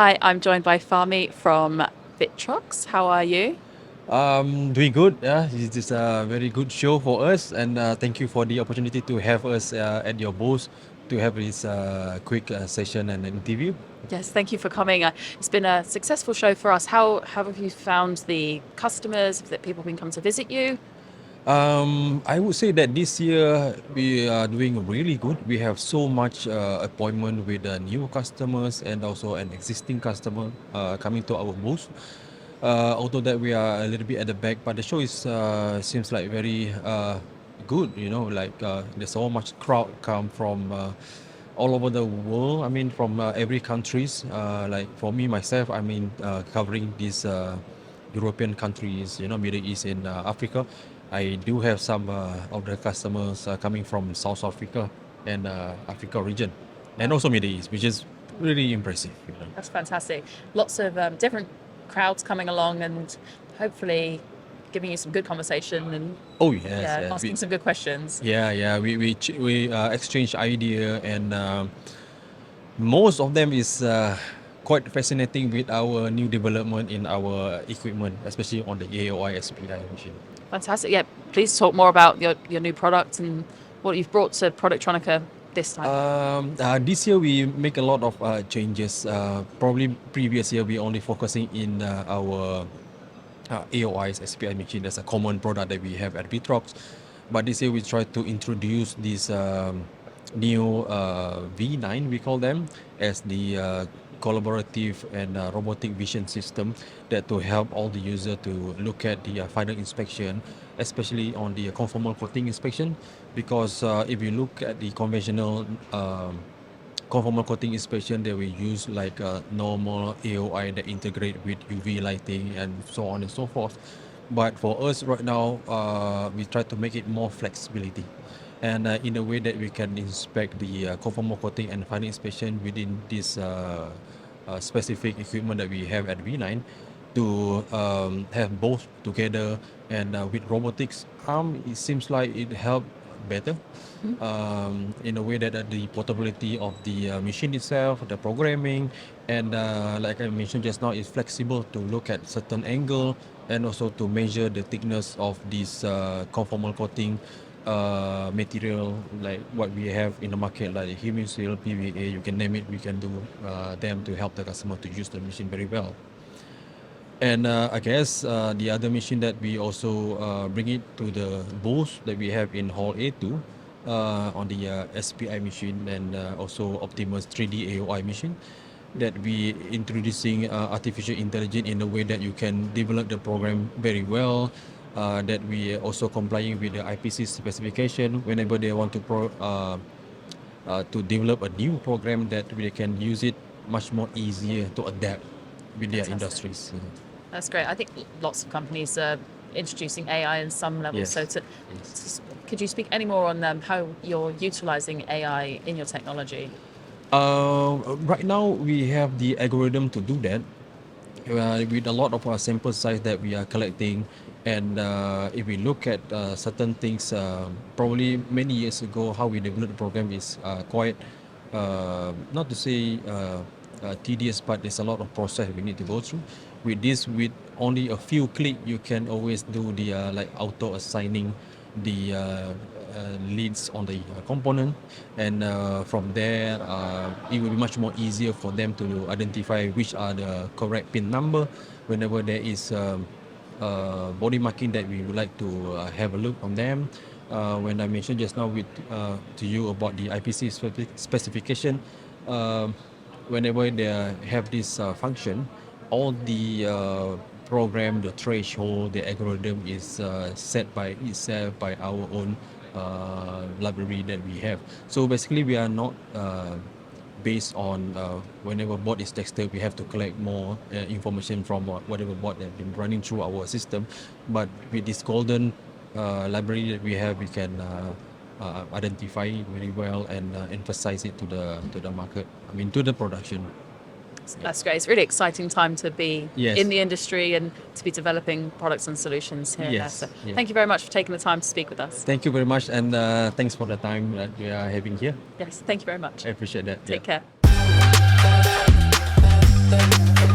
Hi, I'm joined by Fahmi from ViTrox. How are you? Doing good. Yeah, it is a very good show for us, and thank you for the opportunity to have us at your booth to have this quick session and interview. Yes, thank you for coming. It's been a successful show for us. How have you found the customers? Have that people been come to visit you? I would say that this year we are doing really good. We have so much appointment with new customers and also an existing customer coming to our booth. Although that we are a little bit at the back, but the show is seems like very good. You know, like there's so much crowd come from all over the world. I mean, from every countries. Like for me myself, I mean, covering these European countries, you know, Middle East and Africa. I do have some of the customers coming from South Africa and Africa region, and also Middle East, which is really impressive. You know. That's fantastic. Lots of different crowds coming along and hopefully giving you some good conversation and Oh yes, asking some good questions. yeah. We exchange idea, and most of them is quite fascinating with our new development in our equipment, especially on the AOI SPI machine. Fantastic. Yeah, please talk more about your new product and what you've brought to productronica this time. This year we make a lot of changes. Probably previous year we only focusing in our AOI's SPI machine as a common product that we have at ViTrox. But this year we try to introduce this new V9, we call them, as the collaborative and robotic vision system that to help all the user to look at the final inspection, especially on the conformal coating inspection. Because if you look at the conventional conformal coating inspection, that we use like a normal AOI that integrate with UV lighting and so on and so forth. But for us right now, we try to make it more flexibility, and in a way that we can inspect the conformal coating and final inspection within this specific equipment that we have at V9 to have both together, and with robotics arm, it seems like it helped better in a way that the portability of the machine itself, the programming, and like I mentioned just now, is flexible to look at certain angle and also to measure the thickness of this conformal coating material, like what we have in the market, like human seal, PVA, you can name it, we can do them to help the customer to use the machine very well. And I guess the other machine that we also bring it to the booth that we have in Hall A2 on the SPI machine, and also Optimus 3D AOI machine, that we introducing artificial intelligence in a way that you can develop the program very well. That we also complying with the IPC specification whenever they want to develop a new program, that they can use it much more easier to adapt with their Fantastic. industries. That's great. I think lots of companies are introducing AI in some levels. Yes. So could you speak any more on how you're utilizing AI in your technology? Right now we have the algorithm to do that with a lot of our sample size that we are collecting, and if we look at certain things, probably many years ago, how we developed the program is quite not to say tedious, but there's a lot of process we need to go through. With this, with only a few click, you can always do the like auto assigning the leads on the component, and from there it will be much more easier for them to identify which are the correct pin number whenever there is body marking that we would like to have a look on them. When I mentioned just now with to you about the IPC specification, whenever they have this function, all the program, the threshold, the algorithm is set by itself by our own library that we have. So basically, we are not based on whenever bot is texted, we have to collect more information from whatever bot that been running through our system. But with this golden library that we have, we can identify it very well and emphasize it to the market. I mean, to the production. That's great. It's a really exciting time to be Yes. in the industry and to be developing products and solutions here. Yes, So yeah. thank you very much for taking the time to speak with us. Thank you very much, and thanks for the time that we are having here. Yes, thank you very much. I appreciate that. Take Yeah. care. the